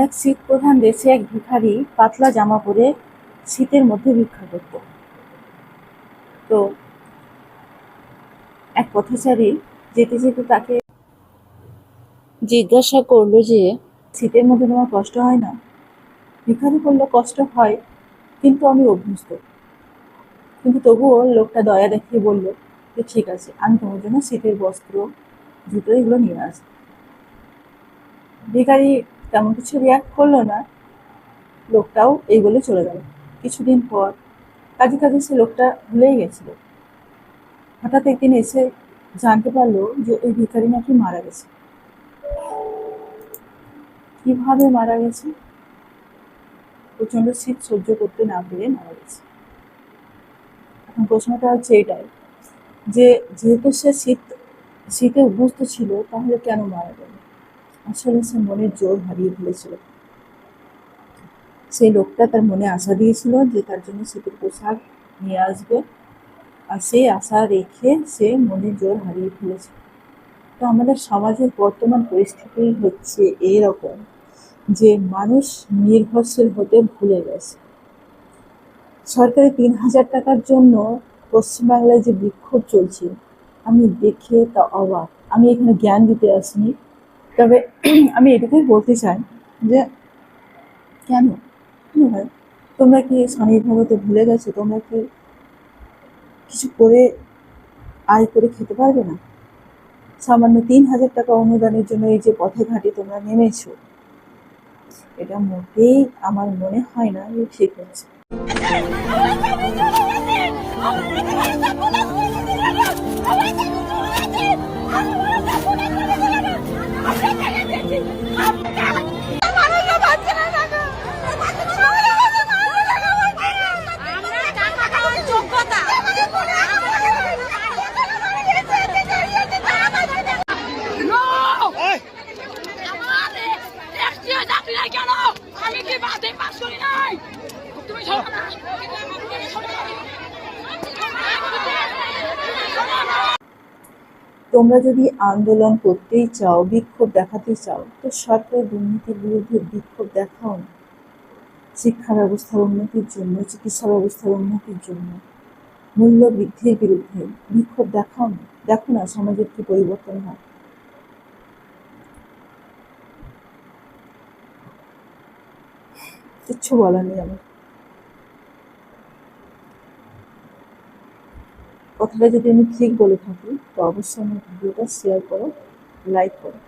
এক শীত প্রধান দেশে এক ভিখারি পাতলা জামা পরে শীতের মধ্যে ভিক্ষা করত। তো এক পথচারী যেতে যেতে তাকে জিজ্ঞাসা করলো যে শীতের মধ্যে তোমার কষ্ট হয় না? ভিখারি বলল, কষ্ট হয়, কিন্তু আমি অভ্যস্ত। কিন্তু তবুও লোকটা দয়া দেখিয়ে বলল যে ঠিক আছে, আমি তোমার জন্য শীতের বস্ত্র, জুতো এগুলো নিয়ে আসবো। ভিখারি তেমন কিছু রিয়াক্ট করলো না, লোকটাও এই বলে চলে গেল। কিছুদিন পর কাজে কাজে সে লোকটা ভুলেই গেছিল। হঠাৎ একদিন এসে জানতে পারলো যে ওই ভিখারি নাকি মারা গেছে। কিভাবে মারা গেছে? প্রচন্ড শীত সহ্য করতে না পেরে মারা গেছে। এখন প্রশ্নটা হচ্ছে এটাই যে যেহেতু সে শীতে অভ্যস্ত ছিল, তাহলে কেন মারা গেল? আসলে সে মনের জোর হারিয়ে ফেলেছিল। সেই লোকটা তার মনে আশা দিয়েছিল যে তার জন্য শীতের পোশাক নিয়ে আসবে, আর সেই আশা রেখে সে মনের জোর হারিয়ে ফেলেছে। তো আমাদের সমাজের বর্তমান পরিস্থিতি হচ্ছে এইরকম যে মানুষ নির্ভরশীল হতে ভুলে গেছে। সরকারি ৩,০০০ টাকার জন্য পশ্চিমবাংলায় যে বিক্ষোভ চলছে, আমি দেখে তা অবাক। আমি এখানে জ্ঞান দিতে আসিনি, তবে আমি এটুকুই বলতে চাই যে কেন হয় তোমরা কি স্বনির্ভর হতে ভুলে গেছো? তোমরা কি কিছু করে আয় করে খেতে পারবে না? সামান্য ৩,০০০ টাকা অনুদানের জন্য এই যে পথে ঘাটে তোমরা নেমেছো, এটা মোটেই আমার মনে হয় না যে ঠিক হচ্ছে। আমি কি বাদে পাস করি নাই? তুমি তোমরা যদি আন্দোলন করতেই চাও, বিক্ষোভ দেখাতে চাও, তো সরকার দুর্নীতির বিরুদ্ধে বিক্ষোভ দেখাও না। শিক্ষা ব্যবস্থার উন্নতির জন্য, চিকিৎসা ব্যবস্থার উন্নতির জন্য, মূল্য বৃদ্ধির বিরুদ্ধে বিক্ষোভ দেখাও না। দেখো না সমাজের কি পরিবর্তন হয়। কিচ্ছু বলার নেই আমার। কথাটা যদি আমি ঠিক বলে থাকি, তো অবশ্যই আমার ভিডিওটা শেয়ার করো, লাইক করো।